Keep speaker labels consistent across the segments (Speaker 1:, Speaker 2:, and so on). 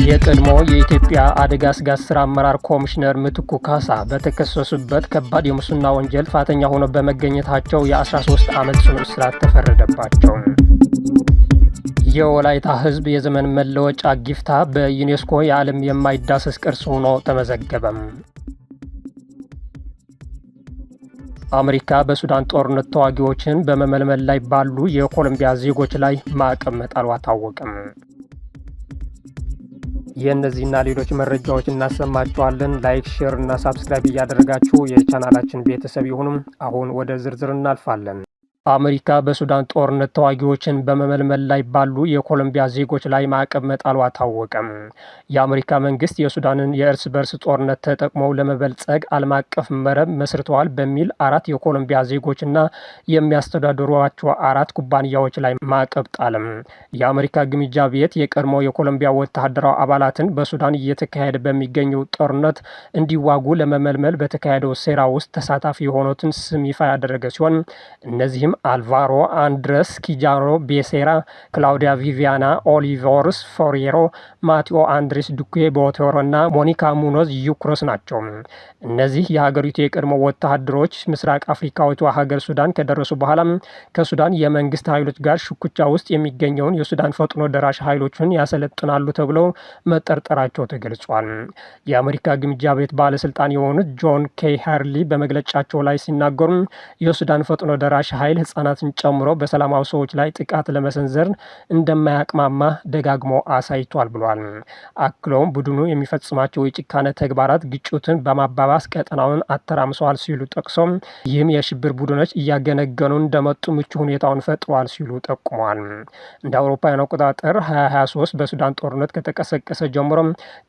Speaker 1: የቀድሞ የኢትዮጵያ አደጋ ስጋት ስራ አመራር ኮሚሽነር ምትኩ ካሳ በተከሰሱበት ከባድ የሙስና ወንጀል ጥፋተኛ ሆነው በመገኘታቸው የ13 ዓመት ጽኑ እስራት ተፈረደባቸው። የወላይታ ሕዝብ የዘመን መለወጫ ጊፍታ በዩኔስኮ የዓለም የማይዳሰስ ቅርስ ሆኖ ተመዘገበም። አሜሪካ በሱዳን ጦርነት ተዋጊዎችን በመመልመል ላይ ባሉ የኮሎምቢያ ዜጎች ላይ ማዕቀብ መጣሏ ታወቀም። የእነዚህና ሌሎች መረጃዎች እናሰማችኋለን። ላይክ፣ ሼር እና ሳብስክራይብ እያደረጋችሁ የቻናላችን ቤተሰብ ይሁኑም። አሁን ወደ ዝርዝር እናልፋለን። አሜሪካ በሱዳን ጦርነት ተዋጊዎችን በመመልመል ላይ ባሉ የኮሎምቢያ ዜጎች ላይ ማዕቀብ መጣሏ ታወቀም። የአሜሪካ መንግስት የሱዳንን የእርስ በርስ ጦርነት ተጠቅመው ለመበልጸግ ዓለም አቀፍ መረብ መስርተዋል በሚል 4 የኮሎምቢያ ዜጎችና የሚያስተዳድሯቸው 4 ኩባንያዎች ላይ ማዕቀብ ጣለም። የአሜሪካ ግምጃ ቤት የቀድሞ የኮሎምቢያ ወታደራዊ አባላትን በሱዳን እየተካሄደ በሚገኘው ጦርነት እንዲዋጉ ለመመልመል በተካሄደው ሴራ ውስጥ ተሳታፊ የሆኑትን ስም ይፋ ያደረገ ሲሆን እነዚህም አልቫሮ አንድረስ ኪጃሮ ቤሴራ፣ ክላውዲያ ቪቪያና ኦሊቨርስ ፎሪየሮ፣ ማቴዎ አንድሬስ ዱኩ ቦቴሮ እና ሞኒካ ሙኖዝ ዩክሮስ ናቸው። እነዚህ የሀገሪቱ የቀድሞ ወታደሮች ምስራቅ አፍሪካዊቷ ሀገር ሱዳን ከደረሱ በኋላ ከሱዳን የመንግስት ኃይሎች ጋር ሽኩቻ ውስጥ የሚገኘውን የሱዳን ፈጥኖ ደራሽ ኃይሎችን ያሰለጥናሉ ተብለው መጠርጠራቸው ተገልጿል። የአሜሪካ ግምጃ ቤት ባለስልጣን የሆኑት ጆን ኬ ሃርሊ በመግለጫቸው ላይ ሲናገሩ የሱዳን ፈጥኖ ደራሽ ኃይል ህጻናትን ጨምሮ በሰላማዊ ሰዎች ላይ ጥቃት ለመሰንዘር እንደማያቅማማ ደጋግሞ አሳይቷል ብሏል። አክለውም ቡድኑ የሚፈጽማቸው የጭካኔ ተግባራት ግጭቱን በማባባስ ቀጠናውን አተራምሰዋል ሲሉ ጠቅሰው ይህም የሽብር ቡድኖች እያገነገኑ እንደመጡ ምቹ ሁኔታውን ፈጥሯል ሲሉ ጠቁመዋል። እንደ አውሮፓውያን አቆጣጠር 2023 በሱዳን ጦርነት ከተቀሰቀሰ ጀምሮ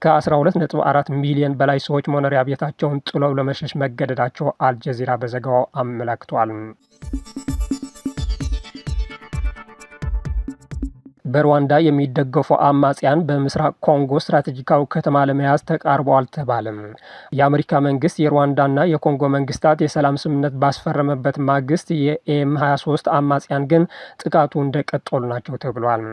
Speaker 1: ከ12.4 ሚሊዮን በላይ ሰዎች መኖሪያ ቤታቸውን ጥለው ለመሸሽ መገደዳቸው አልጀዚራ በዘገባው አመላክቷል። በሩዋንዳ የሚደገፉ አማጽያን በምስራቅ ኮንጎ ስትራቴጂካዊ ከተማ ለመያዝ ተቃርበዋል ተባለም። የአሜሪካ መንግስት የሩዋንዳና የኮንጎ መንግስታት የሰላም ስምምነት ባስፈረመበት ማግስት የኤም23 አማጽያን ግን ጥቃቱ እንደቀጠሉ ናቸው ተብሏል።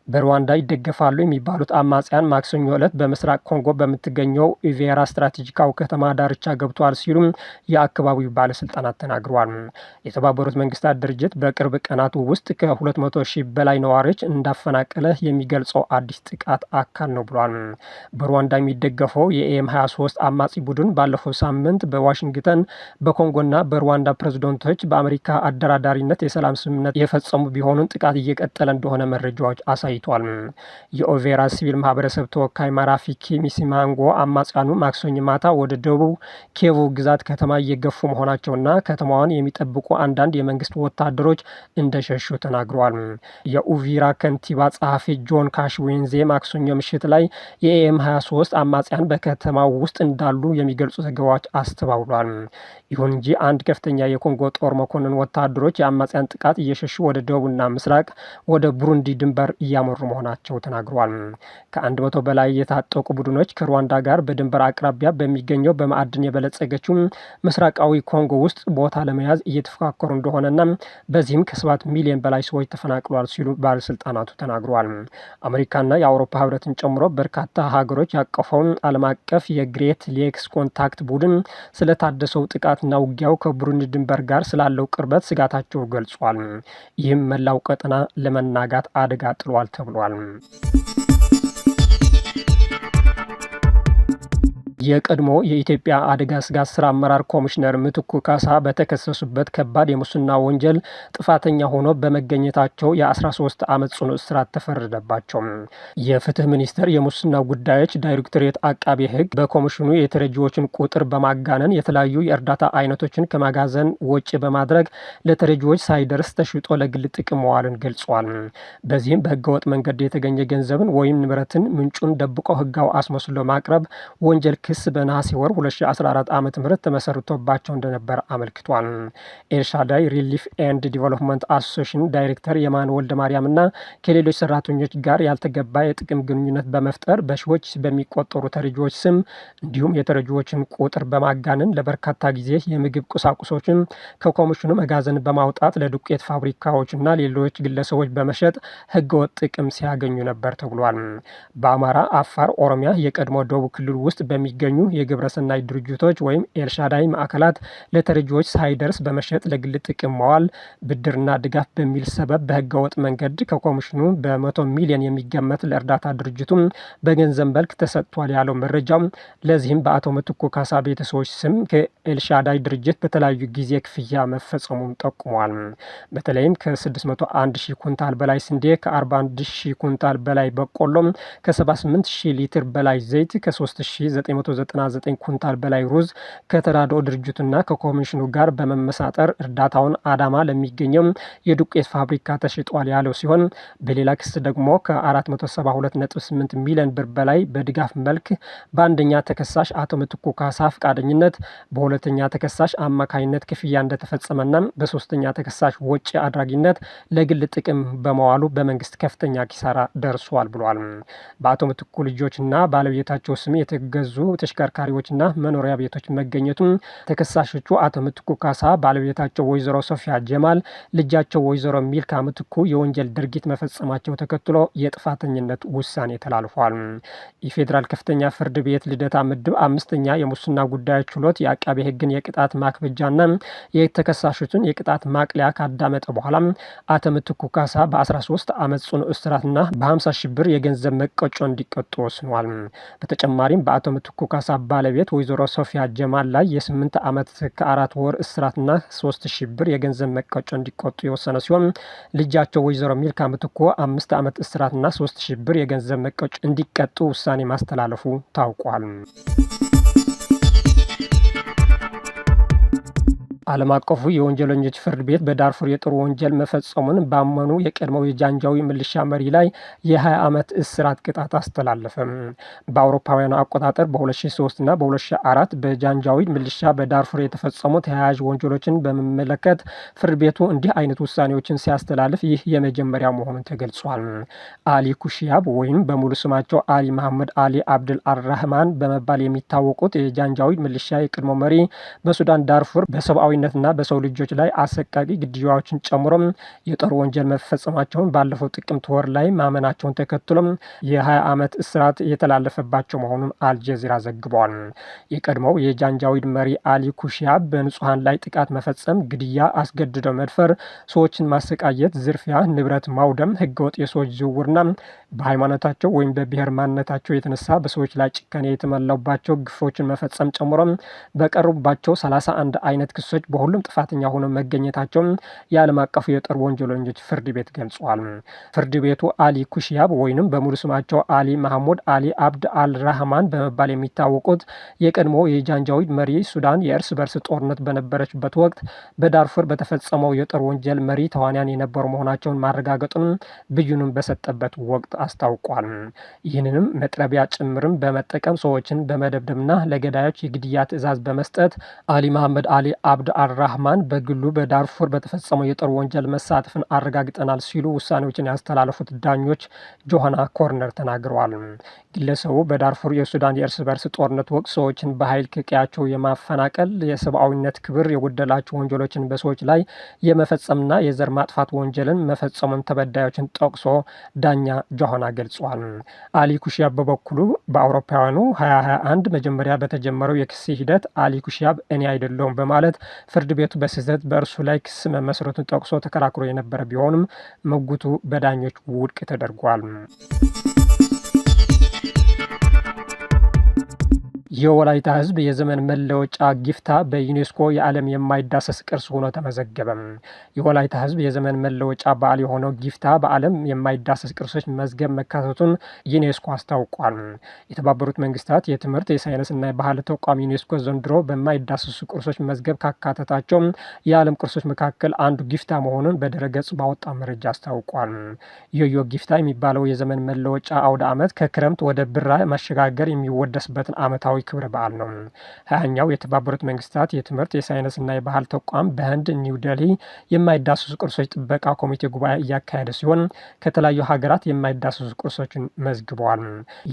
Speaker 1: በሩዋንዳ ይደገፋሉ የሚባሉት አማጽያን ማክሰኞ ዕለት በምስራቅ ኮንጎ በምትገኘው ኢቬራ ስትራቴጂካዊ ከተማ ዳርቻ ገብተዋል ሲሉም የአካባቢው ባለስልጣናት ተናግረዋል። የተባበሩት መንግስታት ድርጅት በቅርብ ቀናቱ ውስጥ ከ200 ሺህ በላይ ነዋሪዎች እንዳፈናቀለ የሚገልጸው አዲስ ጥቃት አካል ነው ብሏል። በሩዋንዳ የሚደገፈው የኤም23 አማጺ ቡድን ባለፈው ሳምንት በዋሽንግተን በኮንጎና በሩዋንዳ ፕሬዝዳንቶች በአሜሪካ አደራዳሪነት የሰላም ስምምነት የፈጸሙ ቢሆኑን ጥቃት እየቀጠለ እንደሆነ መረጃዎች አሳይቷል። የኦቬራ ሲቪል ማህበረሰብ ተወካይ ማራፊኪ ሚሲማንጎ አማጺያኑ ማክሰኞ ማታ ወደ ደቡብ ኪቩ ግዛት ከተማ እየገፉ መሆናቸውና ከተማዋን የሚጠብቁ አንዳንድ የመንግስት ወታደሮች እንደሸሹ ተናግረዋል። የኡቪራ ከንቲባ ጸሐፊ ጆን ካሽዌንዜ ማክሰኞ ምሽት ላይ የኤም23 አማጽያን በከተማው ውስጥ እንዳሉ የሚገልጹ ዘገባዎች አስተባብሏል። ይሁን እንጂ አንድ ከፍተኛ የኮንጎ ጦር መኮንን ወታደሮች የአማጽያን ጥቃት እየሸሹ ወደ ደቡብና ምስራቅ ወደ ቡሩንዲ ድንበር እያመሩ መሆናቸው ተናግረዋል። ከ100 በላይ የታጠቁ ቡድኖች ከሩዋንዳ ጋር በድንበር አቅራቢያ በሚገኘው በማዕድን የበለጸገችው ምስራቃዊ ኮንጎ ውስጥ ቦታ ለመያዝ እየተፎካከሩ እንደሆነና በዚህም ከ7 ሚሊዮን በላይ ሰዎች ተፈናቅለዋል ሲሉ ባለስልጣናቱ ተናግረዋል። አሜሪካና የአውሮፓ ህብረትን ጨምሮ በርካታ ሀገሮች ያቀፈውን ዓለም አቀፍ የግሬት ሌክስ ኮንታክት ቡድን ስለታደሰው ጥቃትና ውጊያው ከቡሩንዲ ድንበር ጋር ስላለው ቅርበት ስጋታቸው ገልጿል። ይህም መላው ቀጠና ለመናጋት አደጋ ጥሏል ተብሏል። የቀድሞ የኢትዮጵያ አደጋ ስጋት ስራ አመራር ኮሚሽነር ምትኩ ካሳ በተከሰሱበት ከባድ የሙስና ወንጀል ጥፋተኛ ሆኖ በመገኘታቸው የ13 ዓመት ጽኑ እስራት ተፈረደባቸው። የፍትህ ሚኒስቴር የሙስና ጉዳዮች ዳይሬክቶሬት አቃቤ ህግ በኮሚሽኑ የተረጂዎችን ቁጥር በማጋነን የተለያዩ የእርዳታ አይነቶችን ከማጋዘን ወጪ በማድረግ ለተረጂዎች ሳይደርስ ተሽጦ ለግል ጥቅም መዋልን ገልጿል። በዚህም በህገወጥ መንገድ የተገኘ ገንዘብን ወይም ንብረትን ምንጩን ደብቆ ህጋዊ አስመስሎ ማቅረብ ወንጀል ክስ በነሐሴ ወር 2014 ዓ.ም ተመሰርቶባቸው እንደነበር አመልክቷል። ኤልሻዳይ ሪሊፍ ኤንድ ዲቨሎፕመንት አሶሲዬሽን ዳይሬክተር የማነ ወልደ ማርያም እና ከሌሎች ሰራተኞች ጋር ያልተገባ የጥቅም ግንኙነት በመፍጠር በሺዎች በሚቆጠሩ ተረጂዎች ስም እንዲሁም የተረጂዎችን ቁጥር በማጋነን ለበርካታ ጊዜ የምግብ ቁሳቁሶችን ከኮሚሽኑ መጋዘን በማውጣት ለዱቄት ፋብሪካዎችና ሌሎች ግለሰቦች በመሸጥ ህገወጥ ጥቅም ሲያገኙ ነበር ተብሏል። በአማራ፣ አፋር፣ ኦሮሚያ የቀድሞ ደቡብ ክልል ውስጥ በሚገኙ የግብረሰናይ ድርጅቶች ወይም ኤልሻዳይ ማዕከላት ለተረጂዎች ሳይደርስ በመሸጥ ለግል ጥቅም መዋል፣ ብድርና ድጋፍ በሚል ሰበብ በህገወጥ መንገድ ከኮሚሽኑ በ100 ሚሊዮን የሚገመት ለእርዳታ ድርጅቱም በገንዘብ መልክ ተሰጥቷል ያለው መረጃው ለዚህም በአቶ ምትኩ ካሳ ቤተሰቦች ስም ከኤልሻዳይ ድርጅት በተለያዩ ጊዜ ክፍያ መፈጸሙን ጠቁሟል። በተለይም ከ601 ሺህ ኩንታል በላይ ስንዴ፣ ከ41 ሺህ ኩንታል በላይ በቆሎ፣ ከ78 ሺህ ሊትር በላይ ዘይት፣ ከ3999 ኩንታል በላይ ሩዝ ከተራድኦ ድርጅቱና ከኮሚሽኑ ጋር በመመሳጠር እርዳታውን አዳማ ለሚገኘው የዱቄት ፋብሪካ ተሽጧል ያለው ሲሆን በሌላ ክስ ደግሞ ከ472.8 ሚሊዮን ብር በላይ በድጋፍ መልክ በአንደኛ ተከሳሽ አቶ ምትኩ ካሳ ፈቃደኝነት በሁለተኛ ተከሳሽ አማካይነት ክፍያ እንደተፈጸመና በሶስተኛ ተከሳሽ ወጪ አድራጊነት ለግል ጥቅም በመዋሉ በመንግስት ከፍተኛ ኪሳራ ደርሷል ብሏል። በአቶ ምትኩ ልጆችና ባለቤታቸው ስም የተገዙ ተሽከርካሪዎችና መኖሪያ ቤቶች መገኘቱን ተከሳሾቹ አቶ ምትኩ ካሳ፣ ባለቤታቸው ወይዘሮ ሶፊያ ጀማል፣ ልጃቸው ወይዘሮ ሚልካ ምትኩ የወንጀል ድርጊት መፈጸማቸው ተከትሎ የጥፋተኝነት ውሳኔ ተላልፏል። የፌዴራል ከፍተኛ ፍርድ ቤት ልደታ ምድብ 5ኛ የሙስና ጉዳዮች ችሎት የአቃቤ ሕግን የቅጣት ማክበጃና የተከሳሾቹን የቅጣት ማቅለያ ካዳመጠ በኋላ አቶ ምትኩ ካሳ በ13 ዓመት ጽኑ እስራትና በ50 ሺህ ብር የገንዘብ መቀጮ እንዲቀጡ ወስኗል። በተጨማሪም በአቶ ምትኩ ካሳ ባለቤት ወይዘሮ ሶፊያ ጀማል ላይ የ8 ዓመት ከ4 ወር እስራትና 3000 ብር የገንዘብ መቀጮ እንዲቀጡ የወሰነ ሲሆን ልጃቸው ወይዘሮ ሚልካ ምትኩ 5 ዓመት እስራትና 3000 ብር የገንዘብ መቀጮ እንዲቀጡ ውሳኔ ማስተላለፉ ታውቋል። ዓለም አቀፉ የወንጀለኞች ፍርድ ቤት በዳርፉር የጦር ወንጀል መፈጸሙን ባመኑ የቀድሞው የጃንጃዊ ሚሊሻ መሪ ላይ የ20 ዓመት እስራት ቅጣት አስተላለፈ። በአውሮፓውያኑ አቆጣጠር በ2003 እና በ2004 በጃንጃዊ ሚሊሻ በዳርፉር የተፈጸሙ ተያያዥ ወንጀሎችን በሚመለከት ፍርድ ቤቱ እንዲህ አይነት ውሳኔዎችን ሲያስተላልፍ ይህ የመጀመሪያ መሆኑን ተገልጿል። አሊ ኩሺያብ ወይም በሙሉ ስማቸው አሊ መሐመድ አሊ አብድል አራህማን በመባል የሚታወቁት የጃንጃዊ ሚሊሻ የቀድሞ መሪ በሱዳን ዳርፉር በሰብአዊ ና በሰው ልጆች ላይ አሰቃቂ ግድያዎችን ጨምሮ የጦር ወንጀል መፈጸማቸውን ባለፈው ጥቅምት ወር ላይ ማመናቸውን ተከትሎ የ20 ዓመት እስራት የተላለፈባቸው መሆኑን አልጀዚራ ዘግቧል። የቀድሞው የጃንጃዊድ መሪ አሊ ኩሺያብ በንጹሃን ላይ ጥቃት መፈጸም፣ ግድያ፣ አስገድደው መድፈር፣ ሰዎችን ማሰቃየት፣ ዝርፊያ፣ ንብረት ማውደም፣ ህገወጥ የሰዎች ዝውውርና በሃይማኖታቸው ወይም በብሔር ማንነታቸው የተነሳ በሰዎች ላይ ጭካኔ የተሞላባቸው ግፎችን መፈጸም ጨምሮ በቀረቡባቸው 31 አይነት ክሶች በሁሉም ጥፋተኛ ሆነው መገኘታቸውን የዓለም አቀፉ የጦር ወንጀለኞች ፍርድ ቤት ገልጿል። ፍርድ ቤቱ አሊ ኩሺያብ ወይንም በሙሉ ስማቸው አሊ መሐሙድ አሊ አብድ አልራህማን በመባል የሚታወቁት የቀድሞ የጃንጃዊድ መሪ ሱዳን የእርስ በርስ ጦርነት በነበረችበት ወቅት በዳርፉር በተፈጸመው የጦር ወንጀል መሪ ተዋንያን የነበሩ መሆናቸውን ማረጋገጡን ብይኑን በሰጠበት ወቅት አስታውቋል። ይህንንም መጥረቢያ ጭምርም በመጠቀም ሰዎችን በመደብደብና ለገዳዮች የግድያ ትዕዛዝ በመስጠት አሊ መሐመድ አሊ አብድ አልራህማን በግሉ በዳርፉር በተፈጸመው የጦር ወንጀል መሳተፍን አረጋግጠናል ሲሉ ውሳኔዎችን ያስተላለፉት ዳኞች ጆሃና ኮርነር ተናግረዋል። ግለሰቡ በዳርፉር የሱዳን የእርስ በርስ ጦርነት ወቅት ሰዎችን በኃይል ከቀያቸው የማፈናቀል፣ የሰብአዊነት ክብር የጎደላቸው ወንጀሎችን በሰዎች ላይ የመፈጸምና የዘር ማጥፋት ወንጀልን መፈጸሙን ተበዳዮችን ጠቅሶ ዳኛ ጆሃና ገልጿል። አሊ ኩሺያብ በበኩሉ በአውሮፓውያኑ 2021 መጀመሪያ በተጀመረው የክስ ሂደት አሊ ኩሺያብ እኔ አይደለሁም በማለት ፍርድ ቤቱ በስህተት በእርሱ ላይ ክስ መመስረቱን ጠቅሶ ተከራክሮ የነበረ ቢሆንም መጉቱ በዳኞች ውድቅ ተደርጓል። የወላይታ ሕዝብ የዘመን መለወጫ ጊፍታ በዩኔስኮ የዓለም የማይዳሰስ ቅርስ ሆኖ ተመዘገበ። የወላይታ ሕዝብ የዘመን መለወጫ በዓል የሆነው ጊፍታ በዓለም የማይዳሰስ ቅርሶች መዝገብ መካተቱን ዩኔስኮ አስታውቋል። የተባበሩት መንግስታት የትምህርት የሳይንስና የባህል ተቋም ዩኔስኮ ዘንድሮ በማይዳሰሱ ቅርሶች መዝገብ ካካተታቸው የዓለም ቅርሶች መካከል አንዱ ጊፍታ መሆኑን በድረገጹ ባወጣ መረጃ አስታውቋል። ዮዮ ጊፍታ የሚባለው የዘመን መለወጫ አውደ ዓመት ከክረምት ወደ ብራ ማሸጋገር የሚወደስበትን ዓመታዊ ዓመታዊ ክብረ በዓል ነው። 20ኛው የተባበሩት መንግስታት የትምህርት የሳይንስና የባህል ተቋም በህንድ ኒው ዴልሂ የማይዳሰሱ ቅርሶች ጥበቃ ኮሚቴ ጉባኤ እያካሄደ ሲሆን ከተለያዩ ሀገራት የማይዳሰሱ ቅርሶችን መዝግበዋል።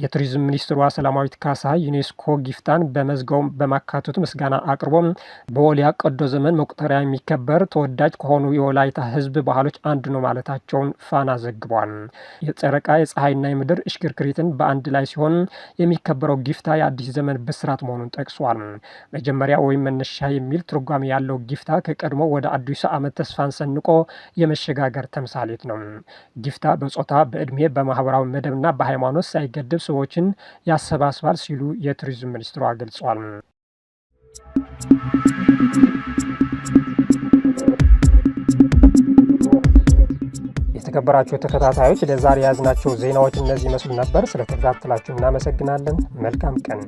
Speaker 1: የቱሪዝም ሚኒስትሯ ሰላማዊት ካሳ ዩኔስኮ ጊፍታን በመዝገቡ በማካተቱ ምስጋና አቅርቦ በወሊያ ቀዶ ዘመን መቁጠሪያ የሚከበር ተወዳጅ ከሆኑ የወላይታ ህዝብ ባህሎች አንዱ ነው ማለታቸውን ፋና ዘግቧል። የጨረቃ የፀሐይና የምድር እሽክርክሪትን በአንድ ላይ ሲሆን የሚከበረው ጊፍታ የአዲስ ዘመን ብስራት መሆኑን ጠቅሷል። መጀመሪያ ወይም መነሻ የሚል ትርጓሜ ያለው ጊፍታ ከቀድሞ ወደ አዲሱ ዓመት ተስፋን ሰንቆ የመሸጋገር ተምሳሌት ነው። ጊፍታ በጾታ፣ በእድሜ፣ በማህበራዊ መደብና በሃይማኖት ሳይገድብ ሰዎችን ያሰባስባል ሲሉ የቱሪዝም ሚኒስትሯ ገልጿል። የተከበራችሁ ተከታታዮች ለዛሬ ያዝናቸው ዜናዎች እነዚህ መስሉ ነበር። ስለተከታተላችሁ እናመሰግናለን። መልካም ቀን